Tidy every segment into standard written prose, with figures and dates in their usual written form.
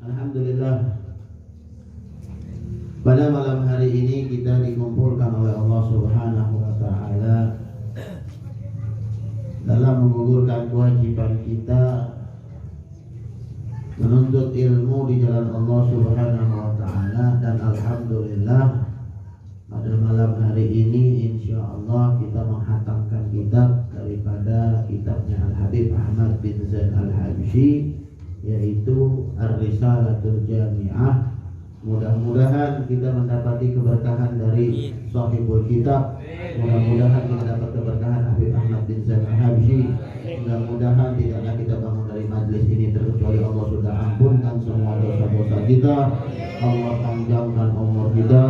Alhamdulillah, pada malam hari ini kita dikumpulkan oleh Allah Subhanahu wa Ta'ala dalam menggugurkan kewajiban kita menuntut ilmu di jalan Allah Subhanahu wa Ta'ala. Dan alhamdulillah, pada malam hari ini insya Allah kita menghatamkan kitab daripada kitabnya Al-Habib Ahmad bin Zain Al-Habsyi, yaitu Ar-Risalatul Jami'ah. Mudah-mudahan kita mendapati keberkahan dari sahibul kitab. Mudah-mudahan kita dapat keberkahan Habib Ahmad bin Zain Al-Habsyi. Mudah-mudahan tidaklah kita bangun dari majlis ini terkecuali Allah sudah ampunkan semua dosa-dosa kita. Allah panjangkan umur kita,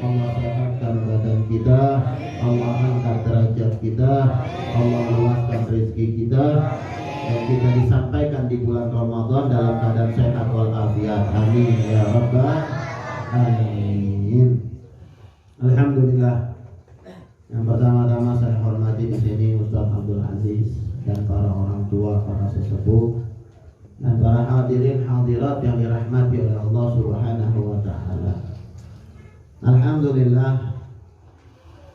Allah sehatkan badan kita, Allah angkat derajat kita, Allah luaskan rezeki kita, dan kita disampaikan di bulan Ramadan dalam keadaan sehat walafiat. Amin ya rabbal alamin. Alhamdulillah. Yang pertama-tama saya hormati di sini Ustaz Abdul Aziz dan para orang tua, para sesepuh, dan para hadirin hadirat yang dirahmati oleh Allah Subhanahu wa Ta'ala. Alhamdulillah,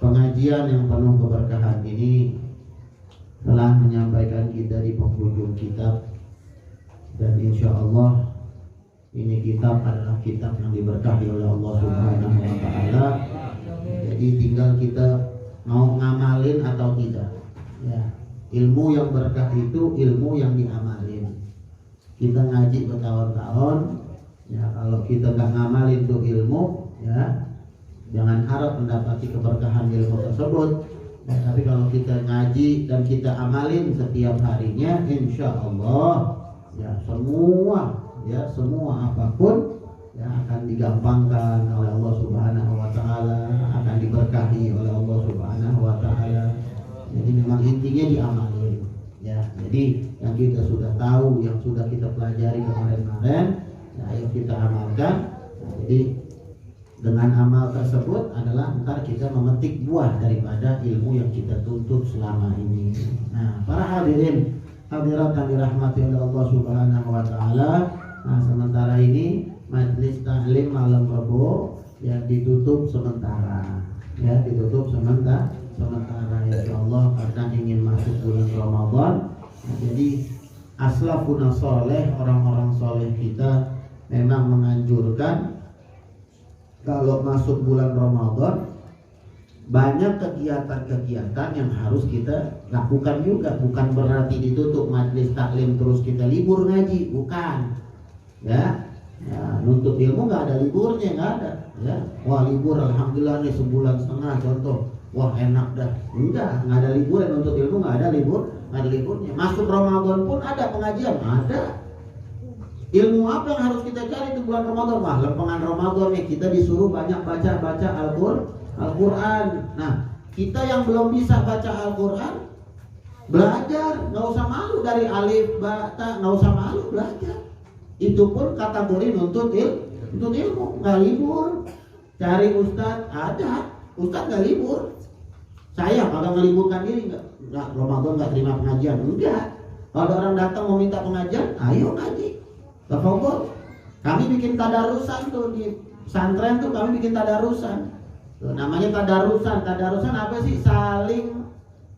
pengajian yang penuh keberkahan ini telah menyampaikan kita di penghujung kitab, dan insya Allah ini kitab adalah kitab yang diberkahi oleh Allah Subhanahu wa Ta'ala. Jadi tinggal kita mau ngamalin atau tidak ya. Ilmu yang berkah itu ilmu yang diamalin. Kita ngaji bertahun-tahun ya, kalau kita gak ngamalin tuh ilmu ya, jangan harap mendapati keberkahan ilmu tersebut. Ya, tapi kalau kita ngaji dan kita amalin setiap harinya, insya Allah ya semua apapun ya akan digampangkan oleh Allah Subhanahu wa Ta'ala, akan diberkahi oleh Allah Subhanahu wa Ta'ala. Jadi memang intinya diamalin ya. Jadi yang kita sudah tahu, yang sudah kita pelajari kemarin-kemarin ya, ayo kita amalkan. Nah, jadi dengan amal tersebut adalah ntar kita memetik buah daripada ilmu yang kita tuntut selama ini. Nah, para hadirin hadirat yang dirahmati oleh Allah Subhanahu wa Ta'ala, nah sementara ini majlis taklim malam Rabu ya ditutup sementara ya, ditutup sementara insyaallah karena ingin masuk bulan Ramadan. Nah, jadi aslafuna soleh, orang-orang soleh kita memang menganjurkan kalau masuk bulan Ramadan banyak kegiatan-kegiatan yang harus kita lakukan juga. Bukan berarti ditutup majlis taklim terus kita libur ngaji, bukan ya. Ya, nuntut ilmu nggak ada liburnya, nggak ada ya. Wah libur alhamdulillah nih sebulan setengah contoh, wah enak dah. Nggak ada liburan. Nuntut ilmu nggak ada liburnya. Masuk Ramadan pun ada pengajian, ada. Ilmu apa yang harus kita cari di bulan Ramadan? Wah, lempengan Ramadan nih, kita disuruh banyak baca Al-Quran. Nah, kita yang belum bisa baca Al-Quran, belajar, nggak usah malu dari alif, ba, ta, nggak usah malu, belajar. Itu pun kategori nuntut ilmu, nggak libur. Cari ustadz, ada ustadz nggak libur. Saya kalau ngeliburkan diri nggak Ramadan nggak terima pengajian, enggak. Kalau orang datang mau minta pengajian, ayo ngaji. Tafadhol. Kami bikin tadarusan tuh di pesantren tuh, kami bikin tadarusan. Tuh, namanya tadarusan. Tadarusan apa sih? Saling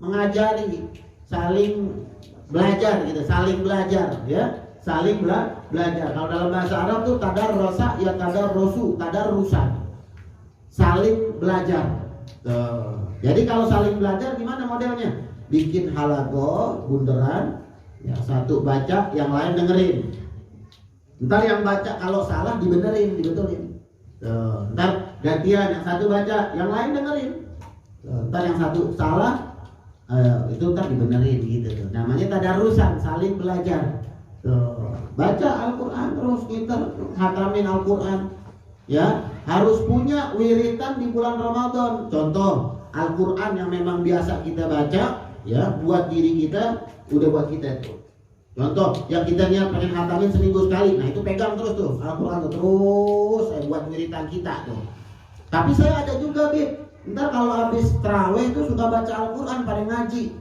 mengajari, saling belajar gitu, saling belajar ya. Saling belajar. Kalau dalam bahasa Arab tuh tadarrosa ya tadarrosu, tadarusan. Saling belajar. Tuh. Jadi kalau saling belajar gimana modelnya? Bikin halago, bunderan, ya satu baca, yang lain dengerin. Ntar yang baca kalau salah dibetulin. Ntar gantian, yang satu baca, yang lain dengerin. Ntar yang satu salah, itu ntar dibenerin gitu. Namanya tadarusan, saling belajar. Baca Al-Quran terus, kita hatamin Al-Quran. Ya, harus punya wiritan di bulan Ramadan. Contoh, Al-Quran yang memang biasa kita baca, ya, buat diri kita, udah buat kita tuh. Contoh, yang kita niat pengen hatamin seminggu sekali, nah itu pegang terus tuh Al-Quran tuh, terus buat wiritan kita tuh. Tapi saya ada juga, Bib, ntar kalau habis tarawih tuh suka baca Al-Quran pada ngaji.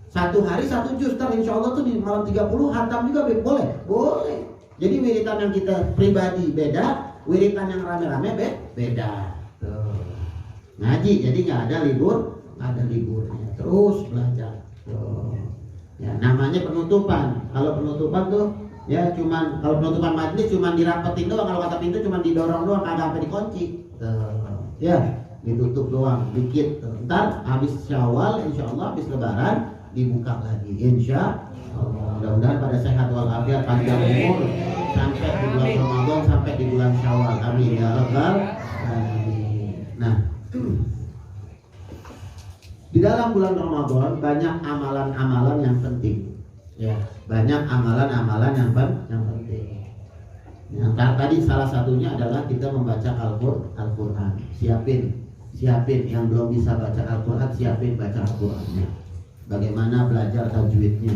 Satu hari 1 juz, ntar insya Allah tuh di malam 30 hatam juga, Bib. Boleh? Boleh. Jadi wiritan yang kita pribadi beda, wiritan yang rame-rame beda. Tuh. Ngaji jadi nggak ada liburnya. Terus belajar. Tuh. Ya, namanya penutupan. Kalau penutupan tuh ya cuman, kalau penutupan majelis cuman dirapetin doang, kalau kata pintu cuman didorong doang, kagak sampai dikunci. Ya, ditutup doang dikit. Ntar habis Syawal insyaallah, habis lebaran dibuka lagi insyaallah. Mudah-mudahan pada sehat walafiat, panjang umur sampai di bulan Ramadan, sampai di bulan Syawal. Amin ya rabbal alamin. Nah, di dalam bulan Ramadan banyak amalan-amalan yang penting. Ya, banyak amalan-amalan yang penting. Yang tadi salah satunya adalah kita membaca Al-Qur'an. Siapin yang belum bisa baca Al-Qur'an, siapin baca Al-Qur'annya. Bagaimana belajar tajwidnya,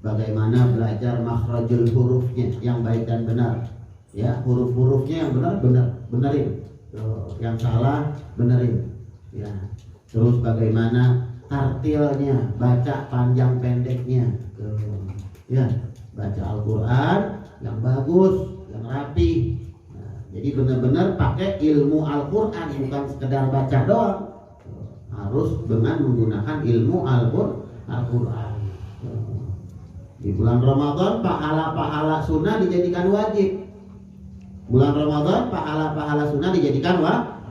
bagaimana belajar makhrajul hurufnya yang baik dan benar. Ya, huruf-hurufnya yang benerin. Yang salah benerin. Ya. Terus bagaimana tartilnya, baca panjang pendeknya. Ya, baca Al-Qur'an yang bagus, yang rapi. Nah, jadi benar-benar pakai ilmu Al-Qur'an, bukan sekedar baca doang. Harus dengan menggunakan ilmu Al-Qur'an. Di bulan Ramadan pahala-pahala sunnah dijadikan wajib. Bulan Ramadan pahala-pahala sunnah dijadikan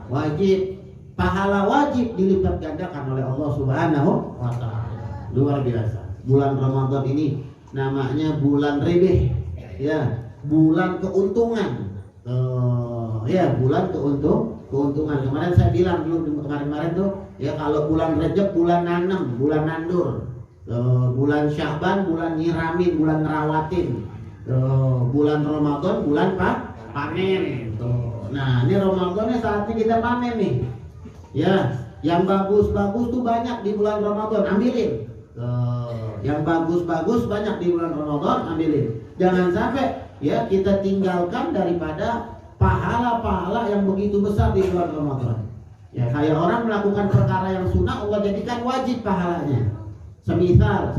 wajib. Pahala wajib dilipat gandakan oleh Allah Subhanahu wa ta'ala. Luar biasa. Bulan Ramadan ini namanya bulan ribih. Ya, bulan keuntungan. Ya, bulan keuntungan. Kemarin saya bilang dulu kemarin tuh, ya kalau bulan Rejab bulan nanam, bulan nandur. Bulan Sya'ban bulan nyiramin, bulan ngerawatin. Bulan Ramadan bulan panen. Nah, ini Ramadannya saatnya kita panen nih. Ya, yang bagus-bagus tuh banyak di bulan Ramadan, ambilin. Yang bagus-bagus banyak di bulan Ramadan, ambilin. Jangan sampai ya kita tinggalkan daripada pahala-pahala yang begitu besar di bulan Ramadan. Ya, kayak orang melakukan perkara yang sunnah Allah jadikan wajib pahalanya. Semisal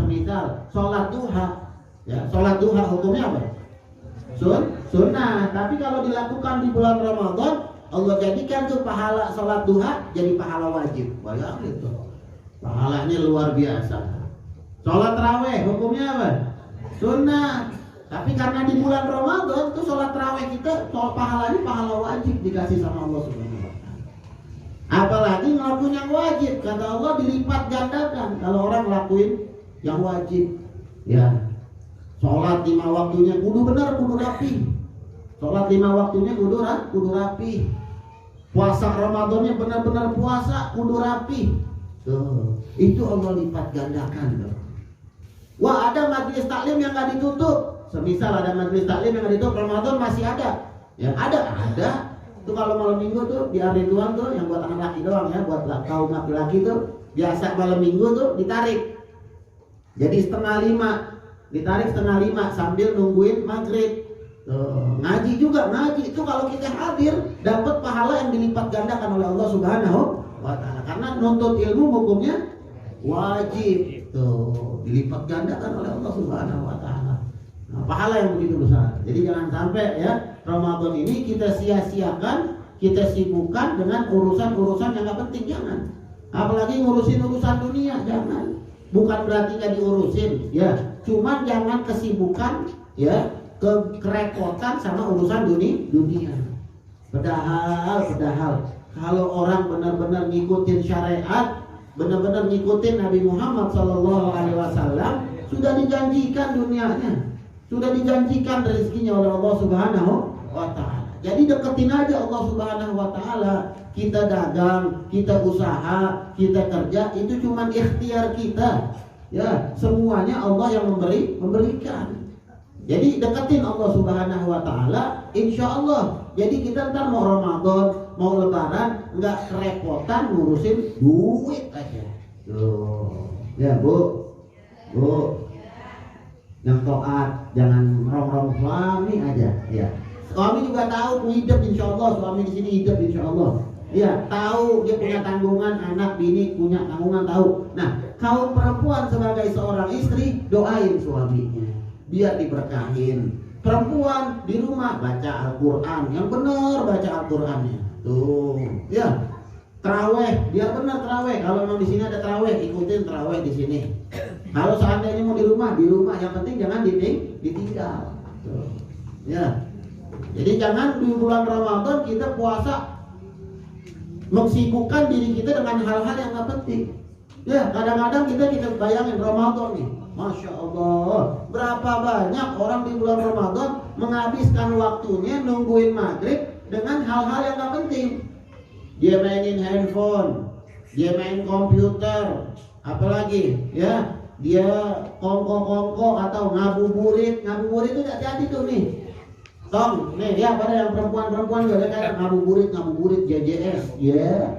sholat duha. Ya, sholat duha hukumnya apa? Sunnah. Tapi kalau dilakukan di bulan Ramadan, Allah jadikan tuh pahala sholat duha jadi pahala wajib. Bayangin tuh, pahalanya luar biasa. Sholat tarawih hukumnya apa? Sunnah. Tapi karena di bulan Ramadan tuh sholat tarawih kita, pahalanya pahala wajib dikasih sama Allah Subhanahu wa ta'ala. Apalagi ngelakuin yang wajib, kata Allah dilipat gandakan kalau orang ngelakuin yang wajib. Ya, sholat 5 waktunya kudu benar, kudu rapi. Sholat 5 waktunya kudu rapi. Puasa Ramadannya benar-benar puasa, kudu rapi. Tuh, itu Allah lipat gandakan. Tuh. Wah, ada majelis taklim yang nggak ditutup. Semisal ada majelis taklim yang nggak ditutup, Ramadan masih ada. Ya, ada. Itu kalau malam minggu tuh di Ar-Ridwan tuh yang buat anak laki doang ya, buat kaum laki-laki tuh biasa malam minggu tuh ditarik. Jadi 4:30, ditarik 4:30 sambil nungguin maghrib. Ngaji juga, ngaji itu kalau kita hadir dapat pahala yang dilipat gandakan oleh Allah Subhanahu wa ta'ala. Karena nuntut ilmu hukumnya wajib. Tuh, dilipat gandakan oleh Allah Subhanahu wa ta'ala. Nah, pahala yang begitu besar. Jadi jangan sampai ya Ramadan ini kita sia-siakan, kita sibukkan dengan urusan-urusan yang gak penting, jangan. Apalagi ngurusin urusan dunia, jangan. Bukan berarti gak diurusin, ya. Cuman jangan kesibukan, ya, kerepotan sama urusan dunia. Padahal kalau orang benar-benar ngikutin syariat, benar-benar ngikutin Nabi Muhammad SAW, sudah dijanjikan dunianya, sudah dijanjikan rezekinya oleh Allah Subhanahu wa ta'ala. Jadi deketin aja Allah Subhanahu wa ta'ala. Kita dagang, kita usaha, kita kerja, itu cuma ikhtiar kita. Ya, semuanya Allah yang memberikan. Jadi deketin Allah Subhanahu wa ta'ala, insya Allah. Jadi kita ntar mau Ramadan, mau Lebaran, nggak kerepotan ngurusin duit aja. Tuh, ya bu, yang taat, jangan rongrong suami aja. Ya, suami juga tahu hidup insya Allah, suami di sini hidup insya Allah. Ya, tahu dia punya tanggungan, anak bini punya tanggungan, tahu. Nah, kaum perempuan sebagai seorang istri doain suaminya biar diberkahin, Perempuan di rumah baca Al-Quran, yang benar baca Al-Qurannya. Tuh, ya. Terawih, biar benar terawih. Kalau memang di sini ada terawih, ikutin terawih di sini. Kalau seandainya mau di rumah, yang penting jangan ditinggal. Tuh. Ya. Jadi jangan di bulan Ramadan kita puasa mensibukkan diri kita dengan hal-hal yang nggak penting. Ya, kadang-kadang kita bayangin Ramadan nih, Masya Allah, berapa banyak orang di bulan Ramadan menghabiskan waktunya nungguin maghrib dengan hal-hal yang nggak penting. Dia mainin handphone, dia main komputer, apalagi ya, dia kongko atau ngabuburit itu hati-hati tuh nih. Tong, nih ya pada yang perempuan gak ada kayak ngabuburit JJS, ya,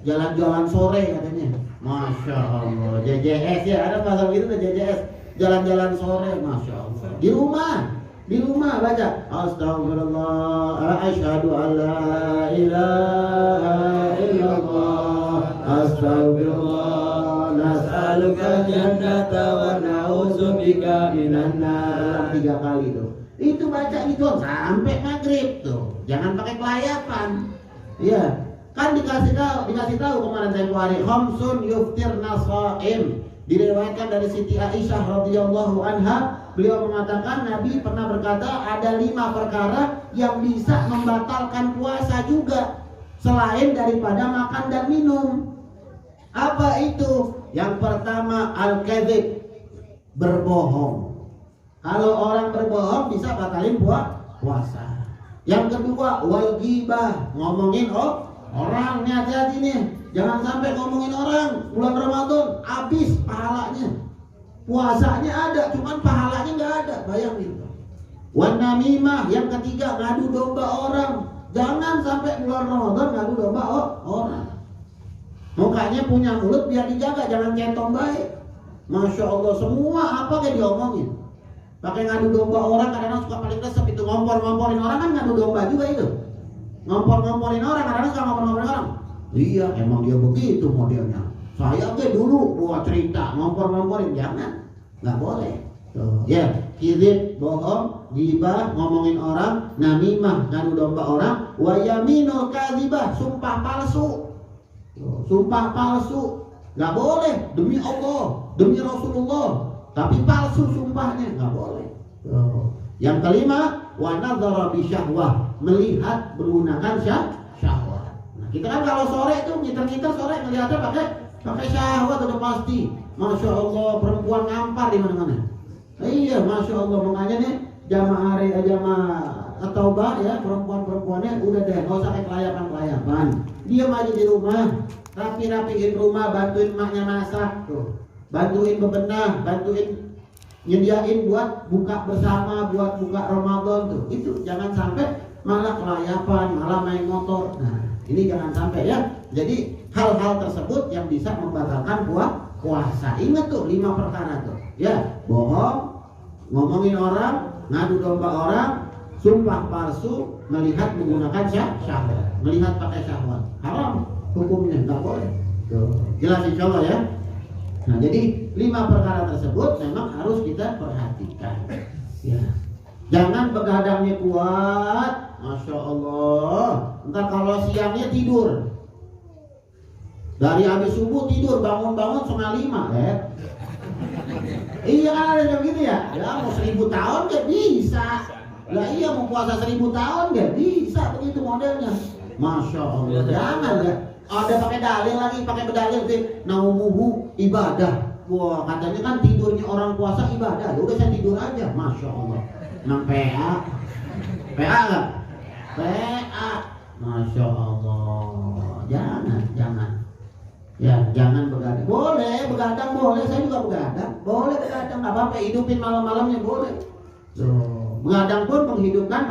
jalan-jalan sore katanya. Masya Allah, JJS ya, ada pasal gitu tuh JJS, jalan-jalan sore, Masya Allah. Di rumah baca Astagfirullah, asyhadu an la ilaha illallah, astagfirullah, nas'aluka jannata wa na'udzubika minan nar. 3 kali tuh. Itu baca gitu sampai maghrib tuh. Jangan pakai kelayapan. Iya. Kan dikasih tahu kemarin tempo hari, khamsun yuftirna shaim. Diriwayatkan dari Siti Aisyah radhiyallahu anha, beliau mengatakan Nabi pernah berkata ada 5 perkara yang bisa membatalkan puasa juga selain daripada makan dan minum. Apa itu? Yang pertama al-kadzib, berbohong. Kalau orang berbohong bisa batalin puasa. Yang kedua wal ghibah, ngomongin orang. Nih hati-hati nih, jangan sampai ngomongin orang bulan Ramadan habis pahalanya. Puasanya ada, cuman pahalanya nggak ada. Bayangin. Wan namimah, yang ketiga ngadu domba orang. Jangan sampai bulan Ramadan ngadu domba orang. Mukanya punya mulut biar dijaga, jangan centong baik. Masya Allah, semua apa kayak diomongin. Pakai ngadu domba orang, kadang-kadang suka paling resep itu, ngompor-ngomporin orang, kan ngadu domba juga itu. Ngompor-ngomporin orang, kadang-kadang suka ngompor-ngomporin orang. Iya, emang dia begitu modelnya. Saya dulu buat cerita, ngompor-ngomporin, jangan, nggak boleh. Tuh, ya, kizib, bohong, ghibah, ngomongin orang, namimah, ngadu domba orang, wa yaminul kadzibah, sumpah palsu. Tuh, sumpah palsu, nggak boleh, demi Allah, demi Rasulullah. Tapi palsu sumpahnya, nggak boleh. Yang kelima, wa nadzara bi syahwah, melihat menggunakan syahwat. Nah, kita kan kalau sore itu ngiter-ngiter sore ngelihatnya pakai syahwat udah pasti. Masya Allah, perempuan ngampar di mana-mana. Iya, Masya Allah, makanya nih jamaah taubah ya, perempuan-perempuannya udah deh, nggak usah kayak kelayapan. Diam aja di rumah, rapiin rumah, bantuin emaknya masak tuh. Bantuin bebenah, bantuin nyediain buat buka bersama, buat buka Ramadan tuh. Itu jangan sampai malah kelayapan, malah main motor. Nah, ini jangan sampai ya. Jadi hal-hal tersebut yang bisa membatalkan puasa. Ingat tuh 5 perkara tuh. Ya, bohong, ngomongin orang, ngadu domba orang, sumpah palsu, melihat menggunakan syahwat, melihat pakai syahwat. Haram hukumnya, nggak boleh. Tuh. Jelas insyaallah ya. Nah, jadi 5 perkara tersebut memang harus kita perhatikan. Ya. Jangan begadangnya kuat, Masya Allah. Entar kalau siangnya tidur, dari habis subuh tidur, bangun-bangun 4:30 ya. Iya kan ada yang gitu ya. Ya mau 1000 tahun gak bisa. Lah iya mau puasa 1000 tahun gak bisa begitu modelnya. Masya Allah. Jangan ya. Ada pakai dalil lagi, pakai bedalil sih. Naumuhu ibadah. Wah, katanya kan tidurnya orang puasa ibadah. Ya udah saya tidur aja, Masya Allah. Nang PA nggak? PA, Masya Allah. Jangan. Ya, jangan begadang. Boleh begadang, boleh. Saya juga begadang. Boleh begadang, nggak apa-apa. Hidupin malam-malamnya boleh. Begadang pun menghidupkan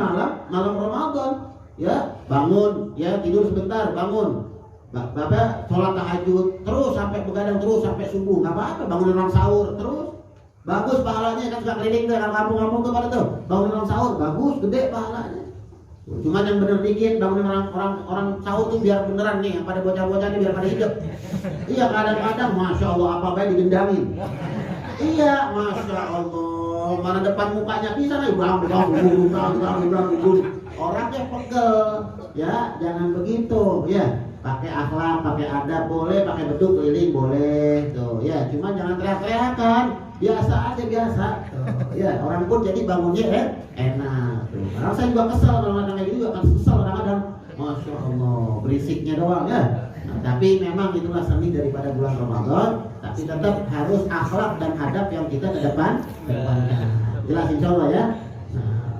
malam Ramadan. Ya, bangun, ya tidur sebentar, bangun. Bapak sholat tahajud terus sampai begadang terus sampai subuh, nggak apa-apa. Bangun orang sahur terus, bagus pahalanya. Kan suka keliling tuh orang kampung-kampung tuh pada tuh bangun orang sahur, bagus, gede pahalanya. Cuman yang bener dikit, bangun orang sahur tuh biar beneran nih, yang pada bocah-bocah nih biar pada hidup. Iya, kadang-kadang Masya Allah apa baik digendangin. Iya, Masya Allah, mana depan mukanya bisa nih bang, orangnya pegel, ya jangan begitu, ya pakai akhlak, pakai adab boleh, pakai beduk keliling boleh, tuh, ya cuma jangan teriak-teriakan, biasa aja biasa, tuh, ya orang pun jadi bangunnya enak, tuh. Karena saya juga kesel kalau kadang kayak gitu juga kan kesel kadang-kadang, masya Allah berisiknya doang ya. Nah, tapi memang itulah seni daripada bulan Ramadan, tapi tetap harus akhlak dan adab yang kita kedepankan. Jelas insya Allah ya. Nah,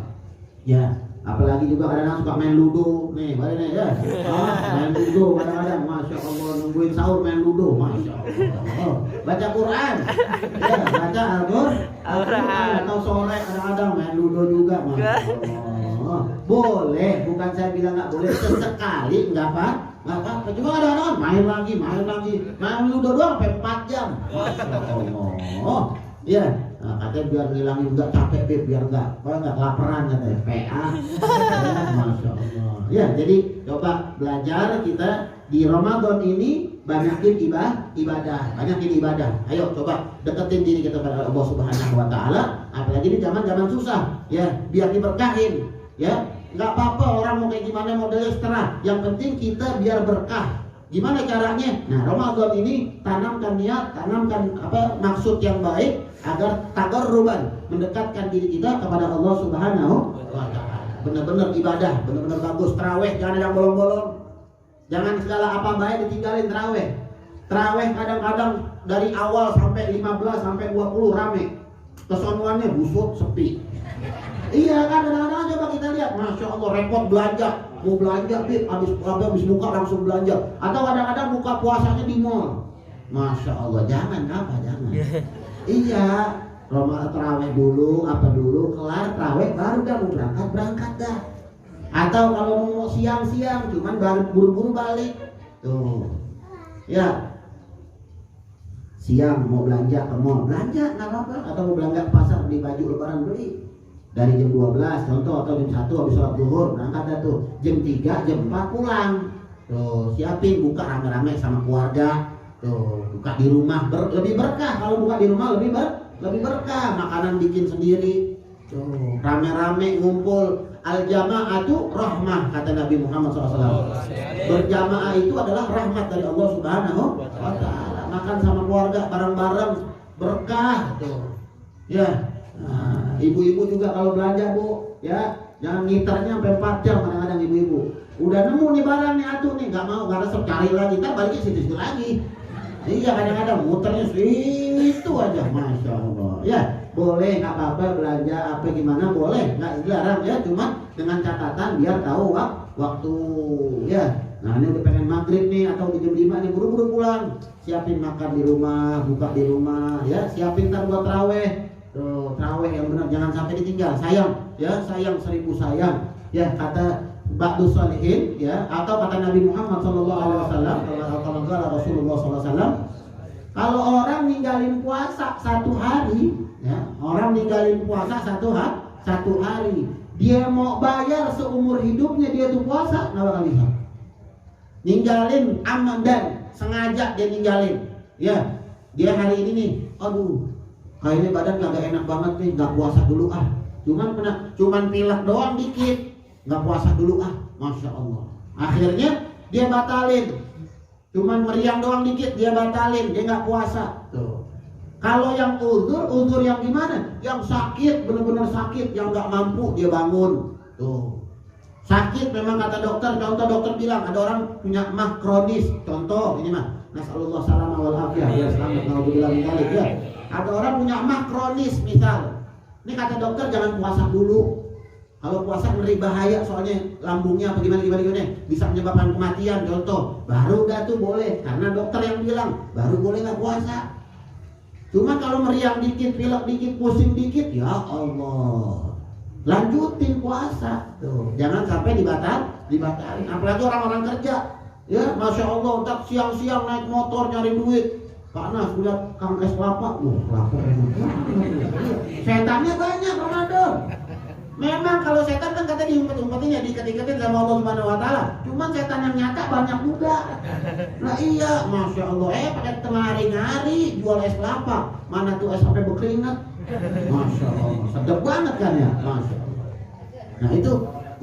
ya apalagi juga kadang-kadang suka main ludo nih, balik nih ya. Main ludo kadang-kadang, masya Allah nungguin sahur main ludo, masya Allah. Baca Quran, ya baca Al-Quran atau sore kadang-kadang main ludo juga, masya Allah. Boleh, bukan saya bilang nggak boleh, sesekali nggak apa-apa. Cuma kadang-kadang main lagi, main ludo doang sampai 4 jam, masya Allah. Ya. Nah, katanya biar ngilangin juga capek Beb, biar nggak kelaparan katanya PA. Ya, masya Allah. Ya jadi coba belajar kita di Ramadan ini banyakin ibadah, banyakin ibadah. Ayo coba deketin diri kita pada Allah Subhanahu Wa Taala. Apalagi di zaman susah, ya biar diberkahin. Ya nggak apa-apa orang mau kayak gimana modelnya seterah. Yang penting kita biar berkah. Gimana caranya? Nah Ramadan ini tanamkan niat, tanamkan maksud yang baik agar tagarruban mendekatkan diri kita kepada Allah Subhanahu wa Ta'ala. Benar-benar ibadah, benar-benar bagus. Tarawih jangan ada yang bolong-bolong. Jangan segala apa baik ditinggalin tarawih. Tarawih kadang-kadang dari awal sampai 15 sampai 20 rame. Kesonuannya busuk, sepi. Iya kan kadang-kadang coba kita lihat, masya Allah repot belanja. Mau belanja Bib, habis buka langsung belanja. Atau kadang-kadang buka puasanya di mall. Masya Allah, jangan. Iya, Ramadan terawih dulu, kelar terawih baru dah mau berangkat dah. Atau kalau mau siang-siang, cuman baru buru-buru balik. Tuh, ya siang mau belanja ke mall, belanja nggak apa-apa. Atau mau belanja ke pasar beli baju lebaran beli. Dari jam 12 contoh atau jam 1 habis sholat zuhur berangkat dah tuh. Jam 3, jam 4 pulang. Tuh, siapin buka rame-rame sama keluarga. Tuh, buka di rumah lebih berkah. Kalau buka di rumah lebih berkah. Makanan bikin sendiri. Tuh, rame-rame ngumpul. Al-jama'atu rahmah kata Nabi Muhammad SAW. Berjamaah itu adalah rahmat dari Allah Subhanahu wa Ta'ala. Makan sama keluarga bareng-bareng berkah tuh. Ya. Nah, ibu-ibu juga kalau belanja Bu, ya jangan ngiternya sampai 4 jam kadang-kadang ibu-ibu. Udah nemu nih barang nih atuh nih, nggak mau, nggak resep, cari lagi, ntar baliknya situ lagi. Iya kadang-kadang muternya situ aja, masya Allah. Ya boleh, nggak apa-apa belanja apa gimana boleh, nggak dilarang ya, cuma dengan catatan biar tahu waktu ya. Nah ini udah pengen maghrib nih atau di jam 5 nih buru-buru pulang, siapin makan di rumah, buka di rumah, ya siapin ntar buat taraweh. Tuh, tarawih yang benar jangan sampai ditinggal. Sayang, ya sayang 1000 sayang. Ya kata Ba'dus Salihin, ya atau kata Nabi Muhammad SAW, kalau Rasulullah SAW, kalau orang ninggalin puasa 1 hari, ya orang ninggalin puasa 1 hari, dia mau bayar seumur hidupnya dia tuh puasa, nggak bakal bisa. Ninggalin amdan, sengaja dia ninggalin, ya dia hari ini nih, aduh. Kayaknya badan kagak enak banget nih, nggak puasa dulu ah. Cuman pilek doang dikit, nggak puasa dulu ah, masya Allah. Akhirnya dia batalin. Cuman meriang doang dikit, dia batalin, dia nggak puasa. Tuh. Kalau yang uzur yang gimana? Yang sakit, benar-benar sakit, yang nggak mampu dia bangun. Tuh. Sakit memang kata dokter, contoh dokter bilang ada orang punya mah kronis, contoh ini mah. Nasallallahu salamah wal afiyah. Ya selamat kalau bilang kali ya. Ada orang punya mah kronis misal. Ini kata dokter jangan puasa dulu. Kalau puasa ngeri bahaya soalnya lambungnya apa gimana bisa menyebabkan kematian contoh. Baru dah tuh boleh karena dokter yang bilang baru boleh nggak puasa. Cuma kalau meriang dikit, pilek dikit, pusing dikit, ya Allah. Lanjutin puasa. Tuh, jangan sampai dibatalin. Apalagi orang-orang kerja. Ya, masya Allah, tak siang-siang naik motor nyari duit. Panas, lihat kang es kelapa, lapar enak. Setannya banyak Ramadan. Memang kalau setan kan kata diumpet-umpetin ya, diikat-ikatin sama Allah Subhanahu wa taala. Cuman setan yang nyata banyak juga. Nah iya, Masya Allah, pada tengah hari jual es kelapa. Mana tuh es sampai berkeringat. Masya Allah, sedap banget kan ya, Masya Allah. Nah itu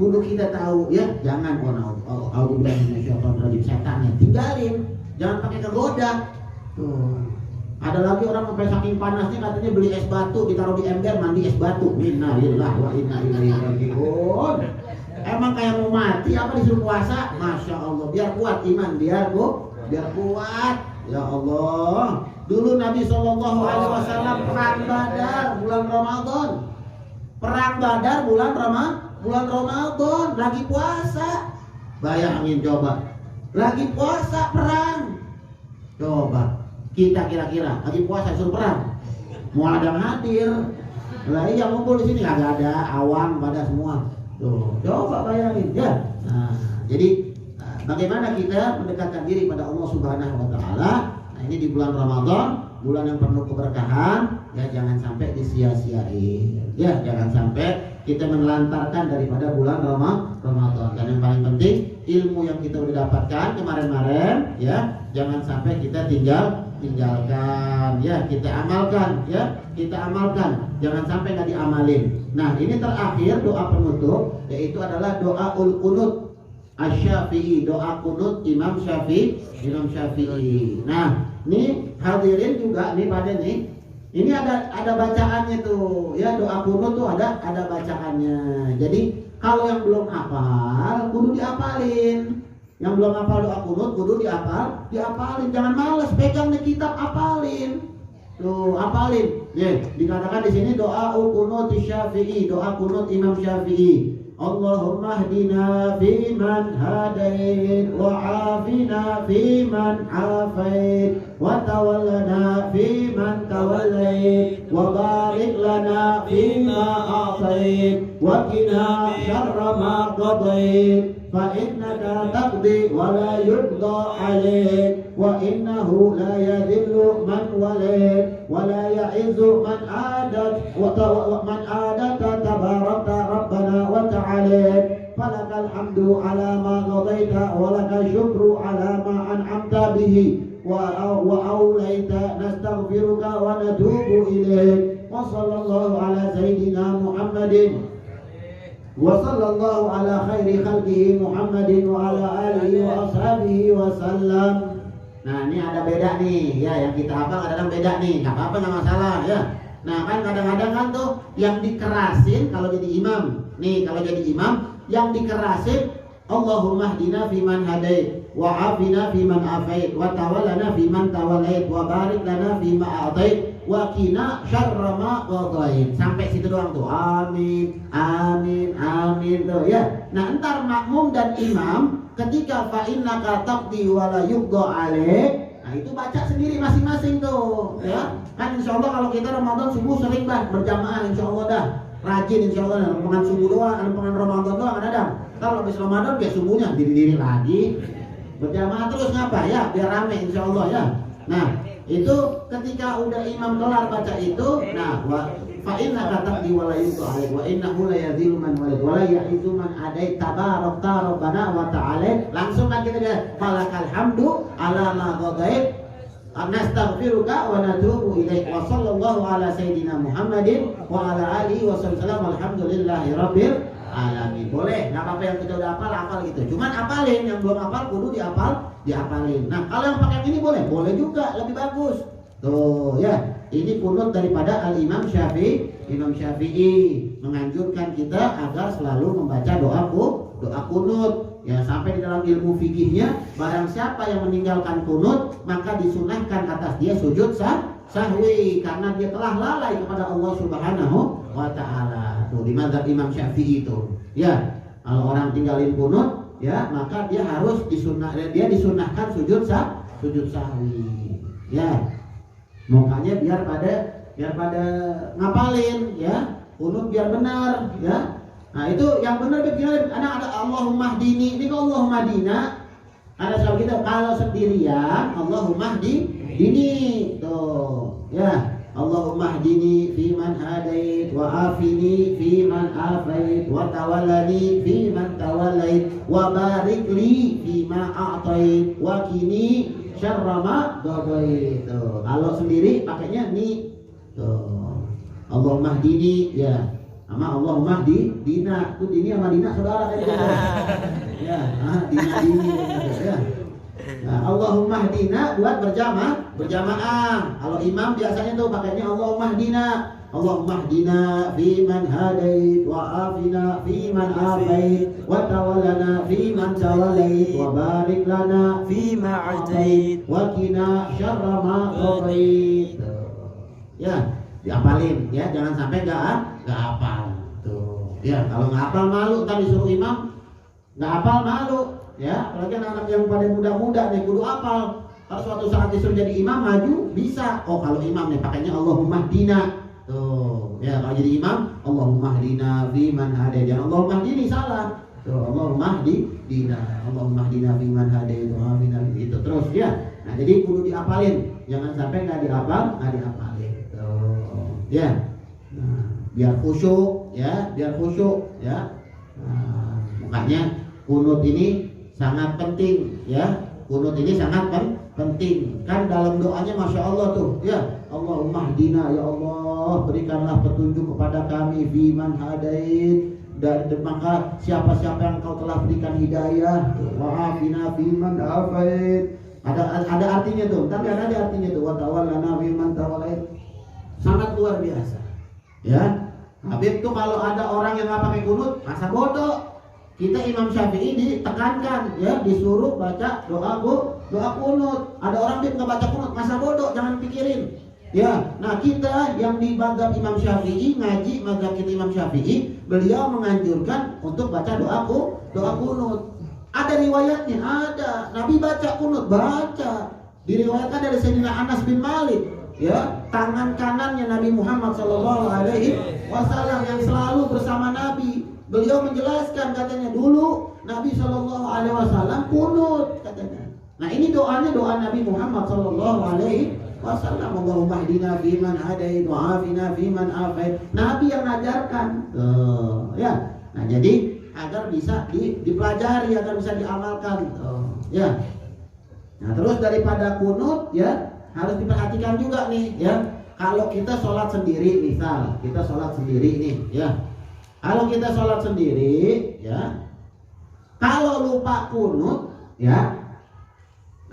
kudu kita tahu ya, jangan setannya tinggalin, jangan pakai kegoda. Tuh. Ada lagi orang sampai saking panasnya katanya beli es batu, ditaruh di ember mandi es batu. Innalillahi wa inna ilaihi raji'un. Emang kayak mau mati apa disuruh puasa? Masya Allah, biar kuat iman, biar kuat. Ya Allah. Dulu Nabi Shallallahu Alaihi Wasallam perang Badar bulan Ramadan. Perang Badar bulan Ramadan lagi puasa. Bayangin coba, lagi puasa perang. Coba. Kita kira-kira lagi puasa suruh perang, mau ada yang hadir, lah yang ngumpul di sini nggak ada, awam pada semua. Tuh, coba bayangin ya. Nah, jadi bagaimana kita mendekatkan diri pada Allah Subhanahu Wa Taala? Nah, ini di bulan Ramadan, bulan yang penuh keberkahan, ya jangan sampai disia-siain. Ya, jangan sampai kita menelantarkan daripada bulan Ramadan. Dan yang paling penting, ilmu yang kita udah dapatkan kemarin-kemarin, ya jangan sampai kita tinggalkan, ya kita amalkan, jangan sampai nggak diamalin. Nah ini terakhir doa penutup, yaitu adalah doa qunut asy-Syafi'i, doa qunut Imam Syafi'i. Nah ini hadirin juga nih pada nih, ini ada bacaannya tuh, ya doa qunut tuh ada bacaannya. Jadi kalau yang belum hafal kudu diapalin. Yang belum hafal doa qunut kudu diapalin. Jangan males pegang nih kitab, apalin. Tuh, apalin. Ya, dikatakan di sini doa qunut Syafi'i, doa qunut Imam Syafi'i. Allahumma hdina fiman hadait wa afina fiman afait wa tawallana fiman tawallait wa barik lana fima a'tait wa qina syarra ma qadait fa innaka taqdi wa la yuqda 'alaik wa innahu la yadhillu man walayt wa la ya'izzu man adat wa man adata tabarakta rabbana wa ta'ala falakal hamdu ala ma qadaita wa lakal syukru ala ma an'amta bihi wa aulaita nastaghfiruka wa natubu ilaik wa sallallahu ala sayyidina Muhammadin wa sallallahu ala khairi khalqihi Muhammadin wa ala alihi wa ashabihi wa sallam. Nah ini ada beda nih ya, yang kita hafal kadang beda nih, nggak apa-apa, nggak masalah ya. Nah kan kadang-kadang kan tuh yang dikerasin kalau jadi imam. Nih kalau jadi imam yang dikerasin Allahumma hdina fiman hadait wa afina fiman afait wa tawallana fiman tawallait wa barik lana fima a'tait wa qina syarra ma qadait. Sampai situ doang tuh. Amin, amin, amin tuh ya. Nah entar makmum dan imam ketika fa innaka taqdi wa la yuqda 'alaik, nah itu baca sendiri masing-masing tuh ya. Kan insyaallah kalau kita Ramadan subuh sering berjamaah insyaallah dah. Rajin insyaallah, lempengan subuh doang, lempengan Ramadan doang ada. Kalau habis Ramadan biar subuhnya diri lagi. Berjamaah terus ngapa ya? Biar rame insyaallah ya. Nah, itu ketika udah imam kelar baca itu, nah fa inna kataqdi wa la yuqda 'alaik wa innahu la yadhillu man walid wa la ya'izzu man adait tabarakta rabbana wa ta'ala. Langsung kan kita dia falakal hamdu ala ma qadait nastaghfiruka wa natubu ilaik wa sallallahu ala sayyidina Muhammadin wa ala alihi wa sallam alhamdulillahi rabbil alamin. Boleh, nggak apa-apa yang kita udah hafal gitu. Cuman apalin, yang belum hafal kudu diapalin. Nah kalau yang pakai ini boleh juga, lebih bagus. Tuh ya, ini qunut daripada Al-Imam Syafi'i. Imam Syafi'i menganjurkan kita agar selalu membaca doa qunut. Ya sampai di dalam ilmu fikihnya, barang siapa yang meninggalkan qunut maka disunahkan atas dia sujud sahwi karena dia telah lalai kepada Allah Subhanahu wa taala. Tuh di mazhab Imam Syafi'i itu. Ya, kalau orang tinggalin qunut ya maka dia harus disunahkan sujud sahwi. Ya. Makanya biar pada ngapalin ya, qunut biar benar ya. Nah itu yang benar begini, ada Allahumma hdini, ini kalau Allahumma hdina ada soal kita kalau sendirian Allahumma hdini tuh ya, Allahumma hdini fiman hadait wa afini fiman afait wa tawallani fiman tawallait wa barik li fima a'tait wa qini syarra ma qadait. Kalau sendiri pakainya ni. Tuh. Allahumma hdini ya. Sama Allahumma dina. Tuh dini sama dina saudara kayak gitu. Ya, dini ya. Nah, Allahumma hdina buat berjamaah. Kalau imam biasanya tuh pakainya Allahumma hdina. Allahumma hdina fiman hadait wa afina fiman afait wa tawallana fiman tawallait wa barik lana fima atait wa qina syarra ma qadait. Ya, dihafalin ya, jangan sampai enggak hafal. Tuh. Ya, kalau enggak hafal malu, tadi disuruh imam enggak hafal malu. Ya, apalagi anak-anak yang pada muda-muda nih kudu apal. Kalau suatu saat disuruh jadi imam maju bisa. Oh, kalau imam nih pakainya Allahumma hdina. Tuh, ya kalau jadi imam Allahumma hdina fiman hadait. Jangan Allahumma hdini salah. Tuh, Allahumma hdina. Allahumma hdina fiman hadait wa afina itu terus ya. Nah, jadi kudu diapalin. Jangan sampai enggak diapalin. Tuh. Ya. Nah, biar khusyuk ya. Nah, makanya kunut ini sangat penting ya. Kunut ini sangat penting. Kan dalam doanya Masya Allah tuh ya. Allahumma hdina ya Allah, berikanlah petunjuk kepada kami fiman hadait, dan maka siapa-siapa yang kau telah berikan hidayah, wa afina fiman afait. Ada artinya tuh. Tapi ada artinya tuh, wa tawallana fiman tawallait. Sangat luar biasa. Ya. Habib tuh kalau ada orang yang nggak pakai kunut, masa bodoh. Kita Imam Syafi'i ditekankan ya, disuruh baca doa kunut. Ada orang dia nggak baca kunut, masa bodoh, jangan pikirin. Ya, nah kita yang di mazhab Imam Syafi'i, ngaji mazhab kita Imam Syafi'i, beliau menganjurkan untuk baca doa kunut. Ada riwayatnya, ada. Nabi baca kunut, baca. Diriwayatkan dari Sayyidina Anas bin Malik. Ya, tangan kanannya Nabi Muhammad SAW yang selalu bersama Nabi. Beliau menjelaskan katanya dulu Nabi SAW kunut katanya. Nah ini doanya doa Nabi Muhammad SAW. Allahumma hdina fiman hadait wa afina fiman afait. Nabi yang ngajarkan. Ya. Nah jadi agar bisa dipelajari, agar bisa diamalkan. Ya. Nah terus daripada kunut ya harus diperhatikan juga nih ya. Kalau kita sholat sendiri, misal kita sholat sendiri nih ya. Kalau kita sholat sendiri, ya, kalau lupa kunut, ya,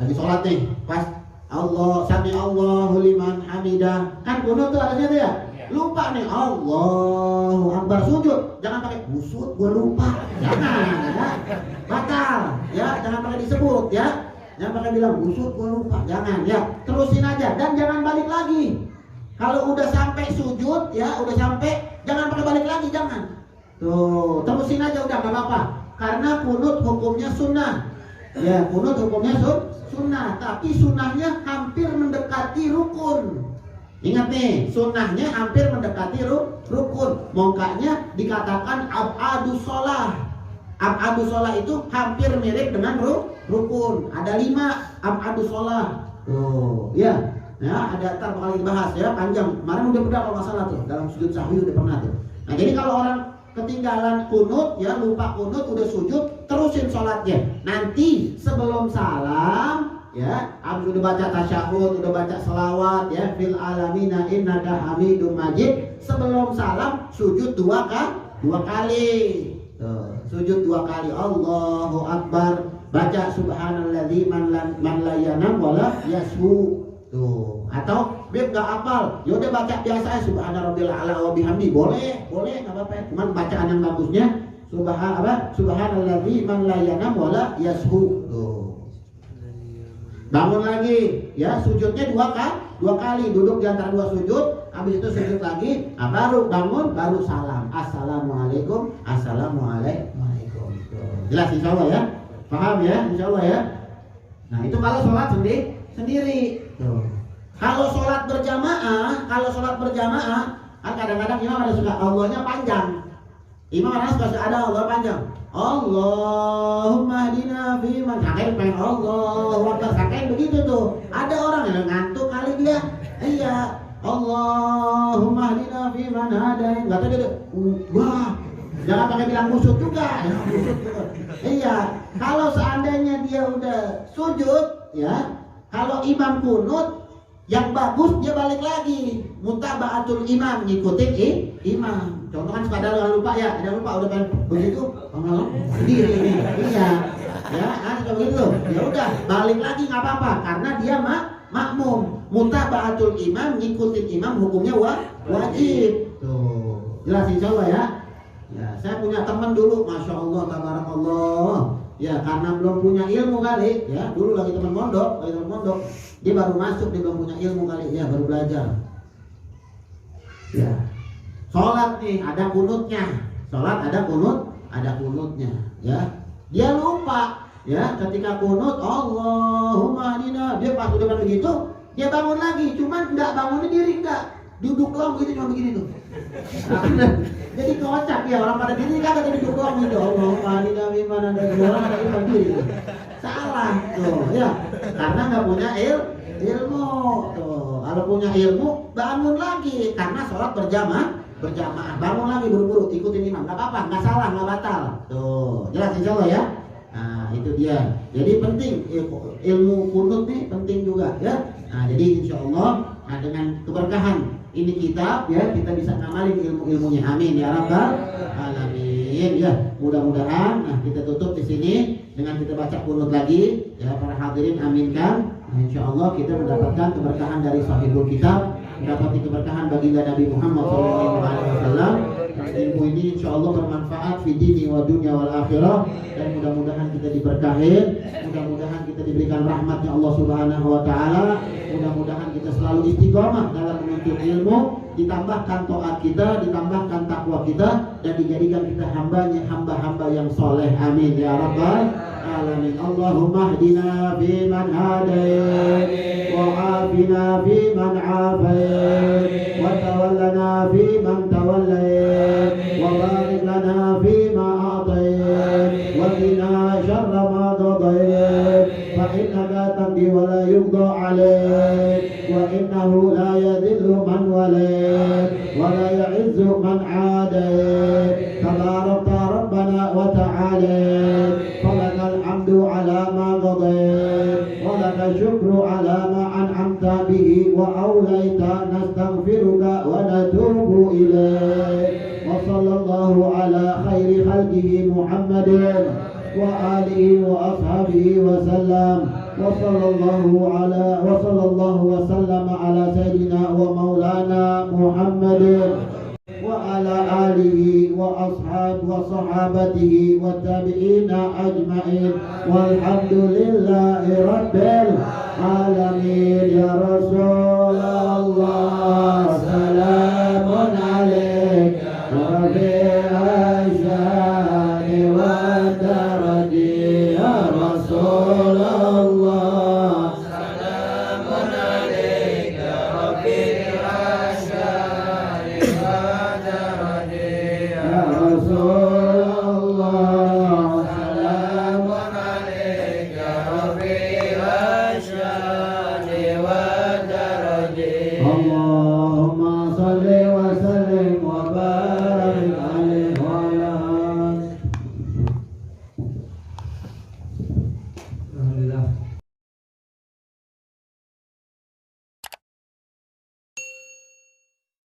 lagi sholat nih, pas sami Allahu liman hamidah, kan kunut tuh harusnya tuh ya, lupa nih, Allahu Akbar, sujud, jangan pakai busut, gua lupa, jangan, ya, batal, ya, jangan pakai disebut, ya, jangan pakai bilang busut, gua lupa, jangan, ya, terusin aja, dan jangan balik lagi. Kalau udah sampai sujud, ya, udah sampai, jangan pakai balik lagi, jangan. Tuh, terusin aja udah gak apa-apa. Karena kunut hukumnya sunnah. Ya, kunut hukumnya sunnah. Tapi sunnahnya hampir mendekati rukun. Ingat nih, sunnahnya hampir mendekati rukun. Makanya dikatakan ab'adus sholah. Ab'adus sholah itu hampir mirip dengan rukun. Ada 5 ab'adus sholah. Tuh, ya. Ya, ada ntar bakal dibahas ya, panjang. Kemarin udah kalau masalah tuh, dalam sujud sahwi udah pernah tuh. Nah, jadi kalau orang ketinggalan kunut ya, lupa kunut, udah sujud, terusin sholatnya. Nanti sebelum salam ya, abis udah baca tasyahud, udah baca selawat ya, fil alamina innaka hamidum majid, sebelum salam sujud dua kali. Tuh, sujud 2 kali, Allahu Akbar, baca subhanalladzi man la yanam wala yashu. Tuh, atau beb gak hafal, yaudah baca biasa ya, subhanarabbil a'la wa bihamdi, boleh nggak apa-apa ya. Cuman bacaan yang bagusnya subhanalladzi man la yanam wala yashu. Tuh. Bangun lagi ya, sujudnya 2 kali, duduk di antara 2 sujud, habis itu sujud lagi, baru bangun, baru salam, assalamualaikum. Jelas insyaallah ya, paham ya insyaallah ya. Nah itu kalau sholat sendiri. Tuh. Kalau sholat berjamaah, kan kadang-kadang imam ada suka Allahnya panjang. Imam ada suka ada Allah panjang. Allahumma hdina fiman, sangkain pengen Allahu Akbar, sangkain begitu tuh. Ada orang yang ngantuk kali dia. Iya, Allah Allahumma hdina fi man hadain. Kata dia, wah, jangan pakai bilang kusut juga. Iya, kalau seandainya dia udah sujud, ya, kalau imam kunut, yang bagus dia balik lagi, mutaba'atul imam, ngikutin imam. Contoh kan suka ada lupa ya, ada lupa udah pengen begitu, sendiri ini, iya, ya, kan begitu. Ya udah balik lagi nggak apa-apa, karena dia makmum. Mutaba'atul imam, ngikutin imam hukumnya wajib. Tuh, jelas insya Allah ya. Ya, saya punya teman dulu, masya Allah, tabarakallah. Ya, karena belum punya ilmu kali, ya, dulu lagi teman mondok, dia baru masuk, dia belum punya ilmu kali, ya, baru belajar. Ya, sholat nih ada kunutnya, ada kunutnya, ya. Dia lupa, ya, ketika kunut, Allahumma hdina, dia pas udah begitu, dia bangun lagi, cuman nggak bangunnya diri, nggak duduk doang gitu, cuma begini tuh. Jadi kocak ya, orang pada diri kagak ada duduk doang gitu. Allahumma hdina fi man hadain, orang ada imam diri. Salah tuh, ya, karena nggak punya ilmu tuh. Kalau punya ilmu bangun lagi, karena sholat berjamaah, bangun lagi buru-buru ikutin imam, nggak apa-apa, nggak salah, nggak batal. Tuh, jelas insya Allah ya. Nah, itu dia. Jadi penting ilmu kunut nih penting juga ya. Nah, jadi insya Allah, nah, dengan keberkahan ini kitab ya, kita bisa ngamalin ilmu-ilmunya. Amin ya rabbal alamin ya. Mudah-mudahan nah kita tutup di sini dengan kita baca kunut lagi ya, para hadirin aminkan. Nah, insya Allah kita mendapatkan keberkahan dari sahibul kitab, mendapati keberkahan baginda Nabi Muhammad SAW. Ilmu ini insya Allah bermanfaat fi dini wa dunya wal akhirah, dan mudah-mudahan kita diberkahin, mudah-mudahan kita diberikan rahmatnya Allah Subhanahu wa taala, mudah-mudahan kita selalu istiqomah dalam menuntut ilmu, ditambahkan taat kita, ditambahkan takwa kita, dan dijadikan kita hamba-hamba yang soleh. Amin ya rabbal alamin. Allahumma hdina fi man hadait, wa afina fi man afait, wa tawallana fi man tawallait, wa barik lana fi ma atait, wa qina syarra ma qadait, fa innaka taqdi wa la yuqda alaik, wa innahu la yadhillu man walait, wa la ya'izzu man adait, tabarakta rabbana wa ta'ala, falakal hamdu ala ma qadait, wa laka syukru ala ma an'amta bihi wa awlaita, nastaghfiruka wa natubu ilaik. Wa sallallahu ala khairi khalqihi Muhammadin wa alihi wa ashabihi wa sallam. Wa sallallahu wa sallama ala sayyidina wa maulana Muhammadin wa ala alihi wa ashab wa sahabatihi wa tabi'ina ajma'in, walhamdulillahi rabbil alamin. Ya Rasulullah,